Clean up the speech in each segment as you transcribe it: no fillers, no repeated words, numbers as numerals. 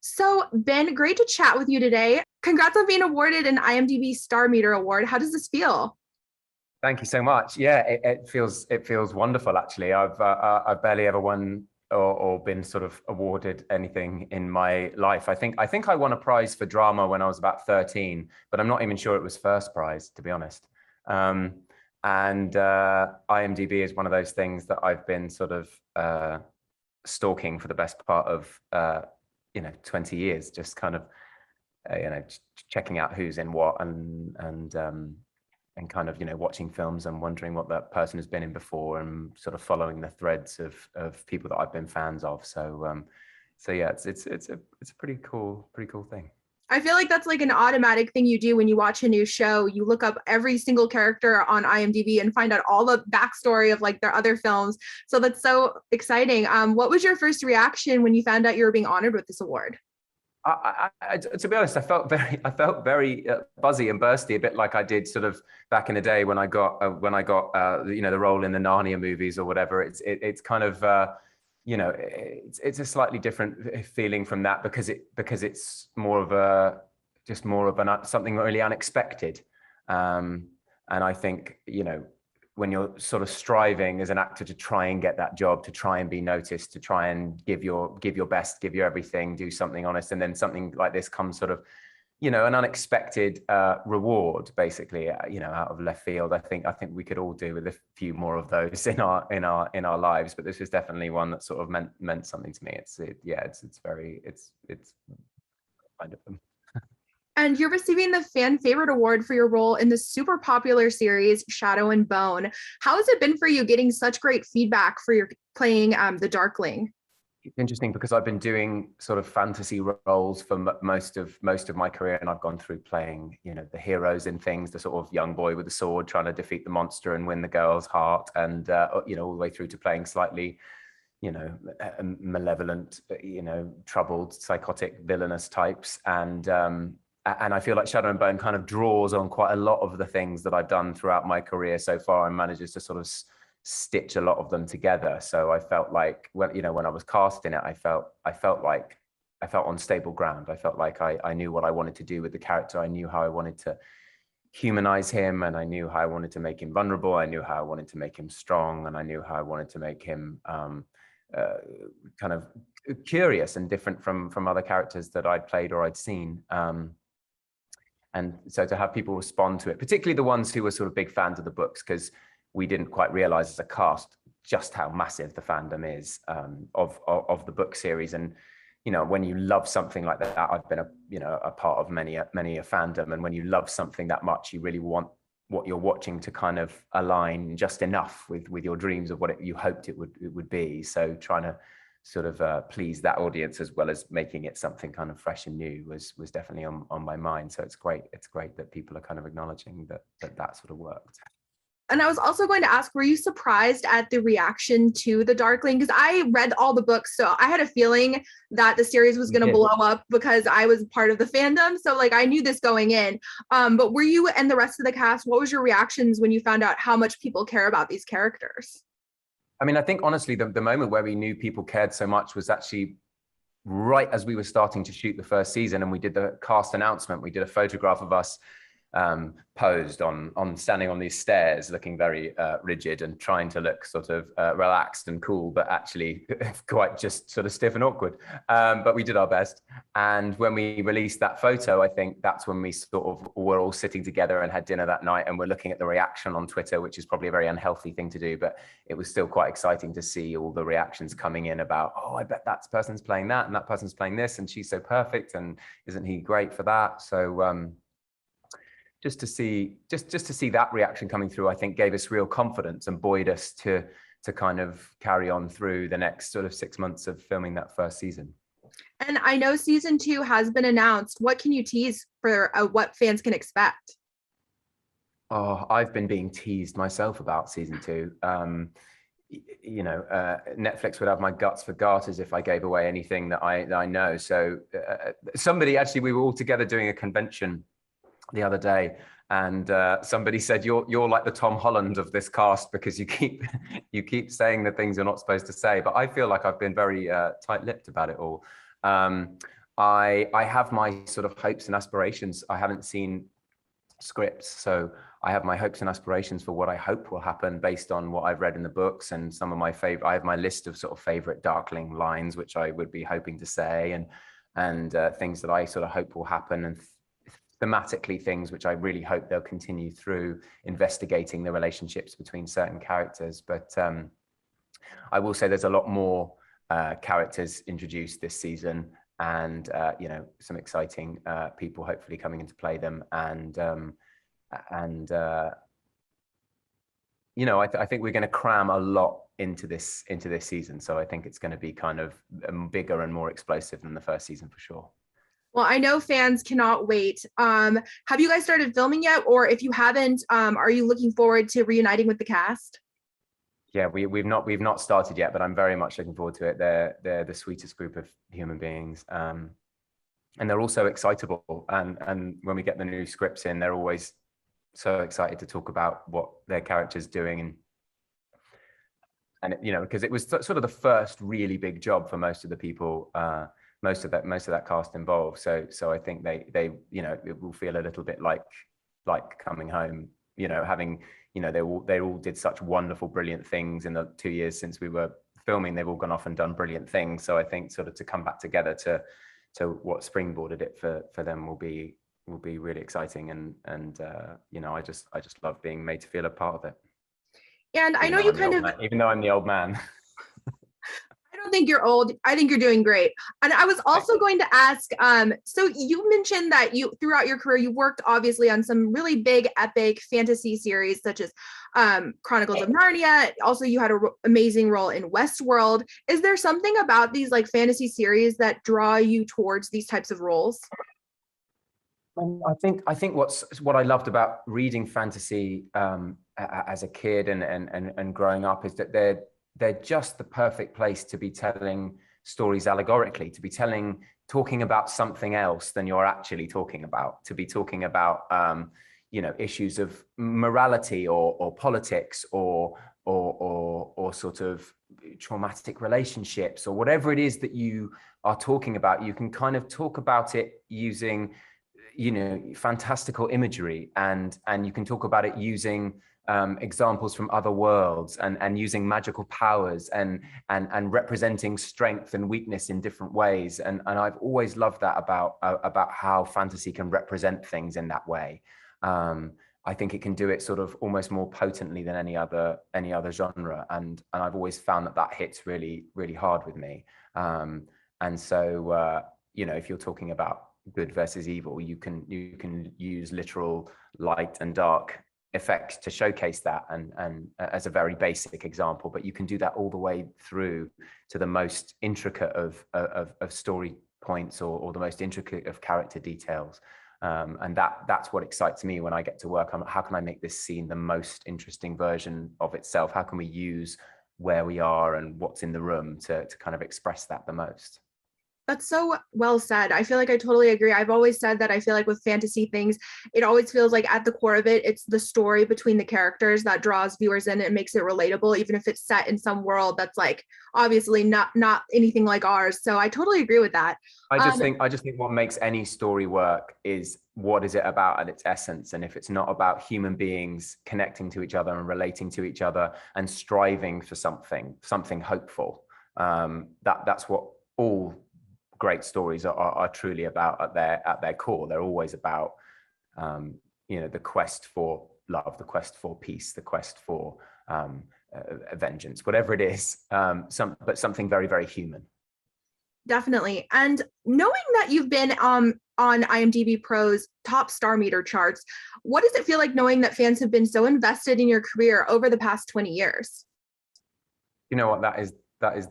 So, Ben, great to chat with you today. Congrats on being awarded an IMDb STARmeter Award. How does this feel? Thank you so much. Yeah, it feels wonderful actually. I've barely ever won or been sort of awarded anything in my life. I think I won a prize for drama when I was about 13, but I'm not even sure it was first prize, to be honest. Um, and IMDb is one of those things that I've been sort of stalking for the best part of 20 years, just kind of checking out who's in what and kind of watching films and wondering what that person has been in before and sort of following the threads of people that I've been fans of. So yeah, it's a pretty cool thing. I feel like that's like an automatic thing you do when you watch a new show. You look up every single character on IMDb and find out all the backstory of like their other films. So that's so exciting. What was your first reaction when you found out you were being honored with this award? To be honest, I felt very buzzy and bursty, a bit like I did sort of back in the day when I got the role in the Narnia movies or whatever. It's kind of it's a slightly different feeling from that because it's more of something really unexpected, and I think when you're sort of striving as an actor to try and get that job, to try and be noticed, to try and give your best, give your everything, do something honest, and then something like this comes sort of, an unexpected reward, basically, out of left field. I think we could all do with a few more of those in our lives, but this is definitely one that sort of meant something to me. It's kind of them. And you're receiving the Fan Favorite Award for your role in the super popular series Shadow and Bone. How has it been for you getting such great feedback for your playing the Darkling? It's interesting because I've been doing sort of fantasy roles for most of my career, and I've gone through playing, the heroes in things, the sort of young boy with the sword trying to defeat the monster and win the girl's heart, and all the way through to playing slightly, malevolent, troubled, psychotic, villainous types, and I feel like Shadow and Bone kind of draws on quite a lot of the things that I've done throughout my career so far and manages to sort of stitch a lot of them together. So I felt like when I was cast in it, I felt on stable ground. I felt like I knew what I wanted to do with the character. I knew how I wanted to humanize him, and I knew how I wanted to make him vulnerable. I knew how I wanted to make him strong, and I knew how I wanted to make him kind of curious and different from other characters that I'd played or I'd seen. And so to have people respond to it, particularly the ones who were sort of big fans of the books, because we didn't quite realize as a cast just how massive the fandom is of the book series. And when you love something like that, I've been a part of many a fandom, and when you love something that much, you really want what you're watching to kind of align just enough with your dreams of what you hoped it would be. So trying to sort of please that audience as well as making it something kind of fresh and new was definitely on my mind. So it's great that people are kind of acknowledging that sort of worked. And I was also going to ask, were you surprised at the reaction to the Darkling? Because I read all the books, so I had a feeling that the series was going to blow up because I was part of the fandom. So like I knew this going in. But were you and the rest of the cast, what was your reactions when you found out how much people care about these characters? I mean, I think honestly, the moment where we knew people cared so much was actually right as we were starting to shoot the first season, and we did the cast announcement. We did a photograph of us posed on standing on these stairs, looking very rigid and trying to look sort of relaxed and cool, but actually quite just sort of stiff and awkward. But we did our best. And when we released that photo, I think that's when we sort of were all sitting together and had dinner that night, and we're looking at the reaction on Twitter, which is probably a very unhealthy thing to do, but it was still quite exciting to see all the reactions coming in about, oh, I bet that person's playing that and that person's playing this, and she's so perfect, and isn't he great for that? So just to see that reaction coming through, I think gave us real confidence and buoyed us to kind of carry on through the next sort of 6 months of filming that first season. And I know season 2 has been announced. What can you tease for what fans can expect? Oh, I've been being teased myself about season 2. Netflix would have my guts for garters if I gave away anything that I know. So somebody, actually, we were all together doing a convention the other day, and somebody said you're like the Tom Holland of this cast because you keep saying the things you're not supposed to say. But I feel like I've been very tight-lipped about it all. I have my sort of hopes and aspirations. I haven't seen scripts, so I have my hopes and aspirations for what I hope will happen based on what I've read in the books and some of my favorite. I have my list of sort of favorite Darkling lines, which I would be hoping to say, and things that I sort of hope will happen, and thematically things which I really hope they'll continue through investigating the relationships between certain characters. But I will say there's a lot more characters introduced this season, and you know, some exciting people hopefully coming in to play them, and you know, I think we're going to cram a lot into this season, so I think it's going to be kind of bigger and more explosive than the first season for sure. Well, I know fans cannot wait. Have you guys started filming yet? Or if you haven't, are you looking forward to reuniting with the cast? Yeah, we've not started yet, but I'm very much looking forward to it. They're the sweetest group of human beings, and they're also excitable. And when we get the new scripts in, they're always so excited to talk about what their character's doing, and you know, because it was sort of the first really big job for most of the people, most of that cast involved. So I think they you know, it will feel a little bit like coming home. You know, having, you know, they all did such wonderful, brilliant things in the 2 years since we were filming. They've all gone off and done brilliant things. So I think sort of to come back together to what springboarded it for them will be really exciting. And you know, I just love being made to feel a part of it. And I know you kind of, even though I'm the old man. I don't think you're old. I think you're doing great. And I was also going to ask, so you mentioned that you, throughout your career, you worked obviously on some really big epic fantasy series such as Chronicles of Narnia. Also, you had an amazing role in Westworld. Is there something about these like fantasy series that draw you towards these types of roles? I think what I loved about reading fantasy as a kid and growing up is that they're just the perfect place to be telling stories allegorically, to be talking about something else than you're actually talking about, to be talking about you know, issues of morality or politics or sort of traumatic relationships or whatever it is that you are talking about. You can kind of talk about it using, you know, fantastical imagery, and you can talk about it using examples from other worlds and using magical powers and representing strength and weakness in different ways. And I've always loved that about how fantasy can represent things in that way. I think it can do it sort of almost more potently than any other genre, and I've always found that hits really, really hard with me. And so you know, if you're talking about good versus evil, you can use literal light and dark effects to showcase that, and as a very basic example, but you can do that all the way through to the most intricate of story points or the most intricate of character details, and that's what excites me when I get to work on how can I make this scene the most interesting version of itself. How can we use where we are and what's in the room to kind of express that the most. That's so well said. I feel like I totally agree. I've always said that I feel like with fantasy things, it always feels like at the core of it, it's the story between the characters that draws viewers in and makes it relatable, even if it's set in some world that's like obviously not anything like ours. So I totally agree with that. I just think what makes any story work is what is it about at its essence. And if it's not about human beings connecting to each other and relating to each other and striving for something hopeful, that's what all great stories are truly about at their core. They're always about you know, the quest for love, the quest for peace, the quest for vengeance, whatever it is, but something very, very human. Definitely. And knowing that you've been on IMDb Pro's top STARmeter charts, what does it feel like knowing that fans have been so invested in your career over the past 20 years? You know what, that is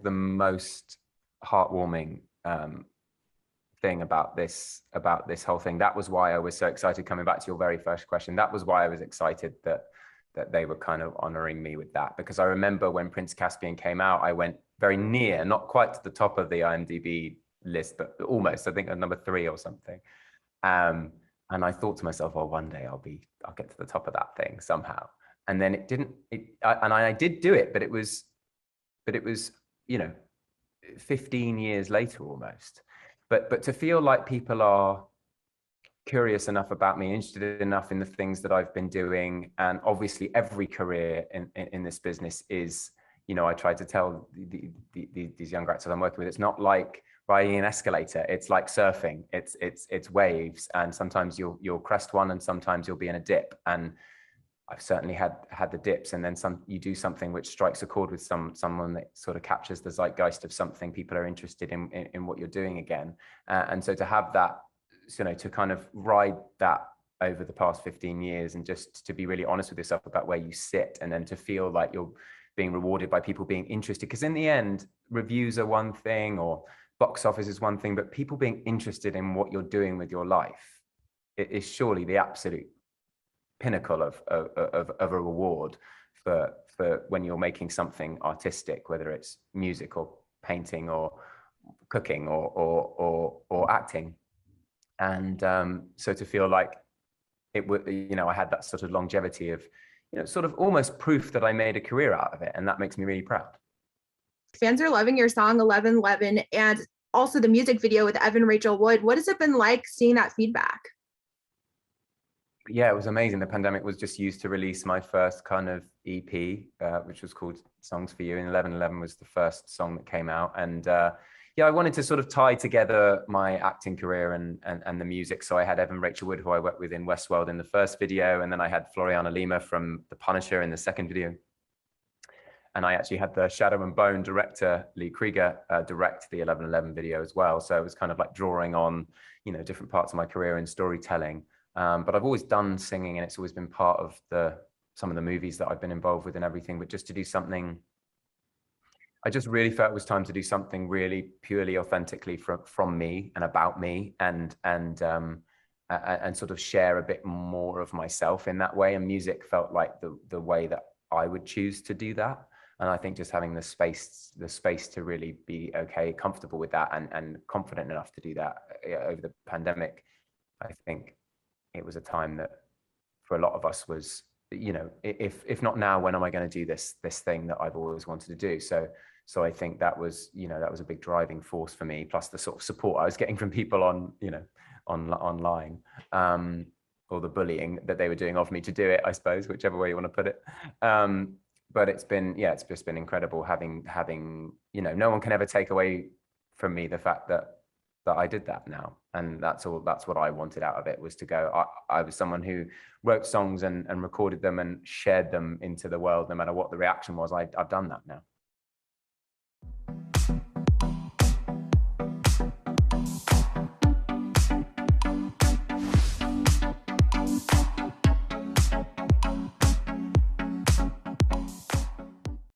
the most heartwarming thing about this whole thing. That was why I was so excited, coming back to your very first question. That was why I was excited that they were kind of honoring me with that, because I remember when Prince Caspian came out, I went very near, not quite to the top of the IMDb list, but almost, I think at number 3 or something. And I thought to myself, oh, one day I'll get to the top of that thing somehow. And then it didn't, and I did do it, but it was, you know, 15 years later almost. but to feel like people are curious enough about me, interested enough in the things that I've been doing. And obviously every career in this business is, you know, I try to tell these younger actors I'm working with, it's not like riding an escalator, it's like surfing, it's waves, and sometimes you'll crest one and sometimes you'll be in a dip. And I've certainly had the dips, and then you do something which strikes a chord with someone that sort of captures the zeitgeist of something, people are interested in what you're doing again. And so to have that, you know, to kind of ride that over the past 15 years, and just to be really honest with yourself about where you sit, and then to feel like you're being rewarded by people being interested. Because in the end, reviews are one thing, or box office is one thing, but people being interested in what you're doing with your life, it is surely the absolute pinnacle of a reward for when you're making something artistic, whether it's music or painting or cooking or acting. And so to feel like it would, you know, I had that sort of longevity of, you know, sort of almost proof that I made a career out of it, and that makes me really proud. Fans are loving your song 1111 and also the music video with Evan Rachel Wood. What has it been like seeing that feedback? Yeah, it was amazing. The pandemic was just used to release my first kind of EP, which was called Songs for You. And 1111 was the first song that came out. And yeah, I wanted to sort of tie together my acting career and the music. So I had Evan Rachel Wood, who I worked with in Westworld, in the first video. And then I had Floriana Lima from The Punisher in the second video. And I actually had the Shadow and Bone director, Lee Krieger, direct the 1111 video as well. So it was kind of like drawing on, you know, different parts of my career in storytelling. But I've always done singing, and it's always been part of some of the movies that I've been involved with and everything. But just to do something, I just really felt it was time to do something really purely authentically from me and about me, and sort of share a bit more of myself in that way. And music felt like the way that I would choose to do that. And I think just having the space to really be okay, comfortable with that, and confident enough to do that over the pandemic, I think it was a time that for a lot of us was, you know, if not now, when am I going to do this thing that I've always wanted to do? So I think that was, you know, that was a big driving force for me, plus the sort of support I was getting from people on, you know, online, or the bullying that they were doing of me to do it, I suppose, whichever way you want to put it. But it's just been incredible having, you know, no one can ever take away from me the fact that I did that now. And that's what I wanted out of it, was to go, I was someone who wrote songs and recorded them and shared them into the world, no matter what the reaction was. I've done that now.